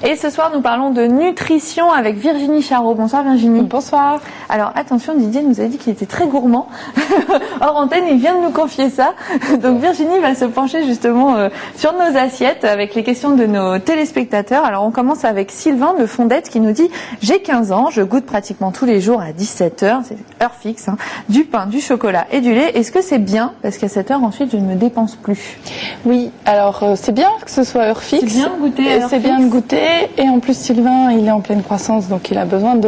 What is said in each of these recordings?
Et ce soir, nous parlons de nutrition avec Virginie Charot. Bonsoir Virginie. Bonsoir. Alors attention, Didier nous a dit qu'il était très gourmand. Hors antenne, il vient de nous confier ça. Donc Virginie va se pencher justement sur nos assiettes avec les questions de nos téléspectateurs. Alors on commence avec Sylvain de Fondette qui nous dit « J'ai 15 ans, je goûte pratiquement tous les jours à 17h, c'est heure fixe, du pain, du chocolat et du lait. Est-ce que c'est bien? Parce qu'à cette heure, ensuite, je ne me dépense plus. » Oui, alors c'est bien que ce soit heure fixe. C'est bien de goûter à heure C'est bien de goûter. Et en plus, Sylvain, il est en pleine croissance, donc il a besoin de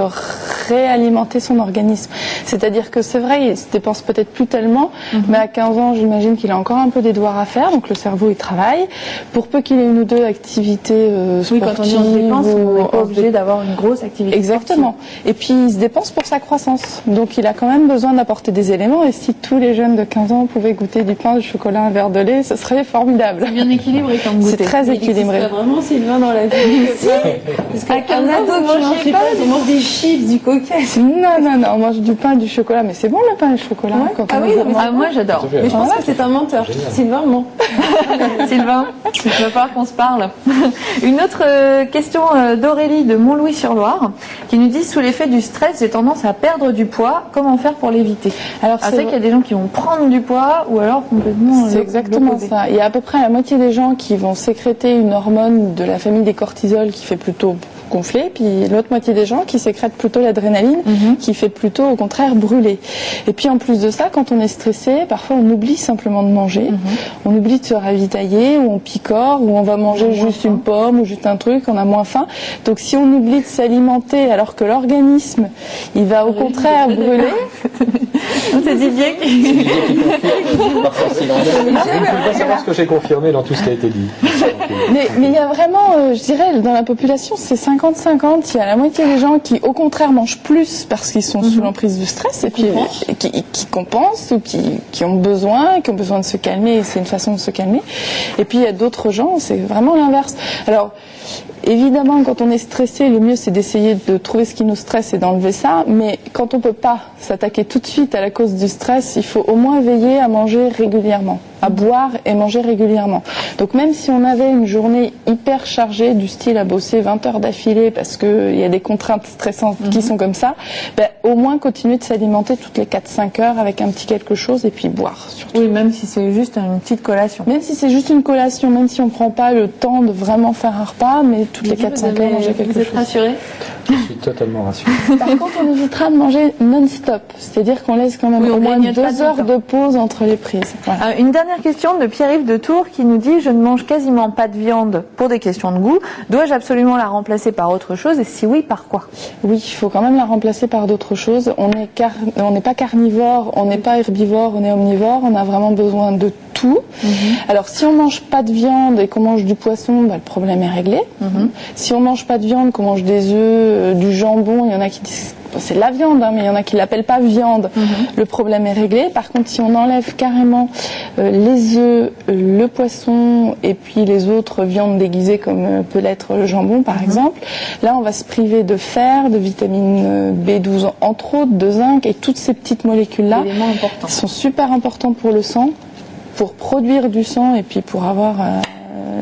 réalimenter son organisme. C'est-à-dire que c'est vrai, il se dépense peut-être plus tellement, mais à 15 ans, j'imagine qu'il a encore un peu des devoirs à faire, donc le cerveau, il travaille. Pour peu qu'il ait une ou deux activités sportives. Oui, quand on dit on se dépense, on n'est pas obligé d'avoir une grosse activité. Exactement. Et puis, il se dépense pour sa croissance. Donc, il a quand même besoin d'apporter des éléments. Et si tous les jeunes de 15 ans pouvaient goûter du pain, du chocolat, un verre de lait, ce serait formidable. C'est bien équilibré comme goûter. C'est très équilibré. Il vraiment Sylvain dans la vie. Parce qu'à 15 ans, vous mangez pas, on mange des chips, du coca. Non, on mange du pain, du chocolat. Mais c'est bon le pain et le chocolat. Ouais. Quand ah on oui, moi j'adore. Mais je pense que c'est un menteur. Sylvain ment. Sylvain, il va falloir qu'on se parle. Une autre question d'Aurélie de Montlouis-sur-Loire qui nous dit « Sous l'effet du stress, j'ai tendance à perdre du poids. Comment faire pour l'éviter ?» Alors c'est vrai qu'il y a des gens qui vont prendre du poids ou alors complètement c'est exactement ça. Il y a à peu près la moitié des gens qui vont sécréter une hormone de la famille des cortisol qui fait plutôt gonfler, puis l'autre moitié des gens qui sécrètent plutôt l'adrénaline, qui fait plutôt au contraire brûler. Et puis en plus de ça, quand on est stressé, parfois on oublie simplement de manger, on oublie de se ravitailler, ou on picore, ou on va manger juste une pomme, ou juste un truc, on a moins faim. Donc si on oublie de s'alimenter alors que l'organisme, il va au contraire brûler... C'est Didier qui... Je ne peux pas savoir ce que j'ai confirmé dans tout ce qui a été dit. Mais il y a vraiment, je dirais, dans la population, c'est 50-50. Il y a la moitié des gens qui, au contraire, mangent plus parce qu'ils sont sous l'emprise du stress et puis qui compensent ou qui ont besoin de se calmer. Et c'est une façon de se calmer. Et puis il y a d'autres gens, c'est vraiment l'inverse. Alors, évidemment, quand on est stressé, le mieux c'est d'essayer de trouver ce qui nous stresse et d'enlever ça. Mais quand on peut pas s'attaquer tout de suite à la cause du stress, il faut au moins veiller à manger régulièrement, à boire et manger régulièrement. Donc même si on avait une journée hyper chargée, du style à bosser 20 heures d'affilée parce qu'il y a des contraintes stressantes qui sont comme ça, au moins continuer de s'alimenter toutes les 4-5 heures avec un petit quelque chose et puis boire surtout. Oui, même si c'est juste une petite collation. Même si c'est juste une collation, même si on ne prend pas le temps de vraiment faire un repas, mais toutes les 4-5 heures manger quelque chose. Vous êtes rassuré? Je suis totalement rassuré. Par contre, on évitera de manger non-stop, c'est-à-dire qu'on laisse quand même au moins 2 heures de pause entre les prises. Voilà. Une dernière question de Pierre-Yves de Tours qui nous dit « Je ne mange quasiment pas de viande pour des questions de goût. Dois-je absolument la remplacer par autre chose et si oui, par quoi ?» Oui, il faut quand même la remplacer par d'autres choses. On n'est pas carnivore, on n'est pas herbivore, on est omnivore. On a vraiment besoin de tout. Alors, si on mange pas de viande et qu'on mange du poisson, le problème est réglé. Si on mange pas de viande, qu'on mange des œufs, du jambon, il y en a qui disent c'est de la viande, mais il y en a qui l'appellent pas viande. Le problème est réglé. Par contre, si on enlève carrément les œufs, le poisson et puis les autres viandes déguisées comme peut l'être le jambon par exemple, là on va se priver de fer, de vitamine B12 entre autres, de zinc et toutes ces petites molécules-là qui sont super importantes pour le sang, pour produire du sang et puis pour avoir...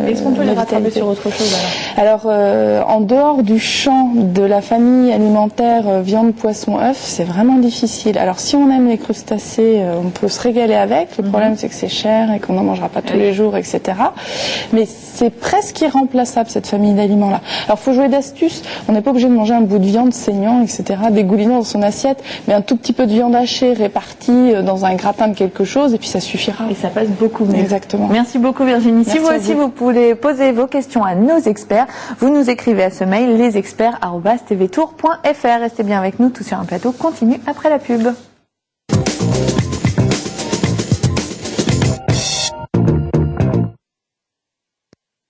Est-ce qu'on peut les rattraper sur autre chose alors en dehors du champ de la famille alimentaire viande, poisson, œuf, c'est vraiment difficile. Alors si on aime les crustacés, on peut se régaler avec. Le problème c'est que c'est cher et qu'on n'en mangera pas tous les jours, etc. Mais c'est presque irremplaçable cette famille d'aliments-là. Alors faut jouer d'astuces. On n'est pas obligé de manger un bout de viande saignant, etc. Dégoulinant dans son assiette, mais un tout petit peu de viande hachée répartie dans un gratin de quelque chose et puis ça suffira. Et ça passe beaucoup mieux. Exactement. Merci beaucoup Virginie. Merci si vous aussi vous voulez poser vos questions à nos experts, vous nous écrivez à ce mail lesexperts@tvtour.fr. Restez bien avec nous, Tout sur un plateau continue après la pub.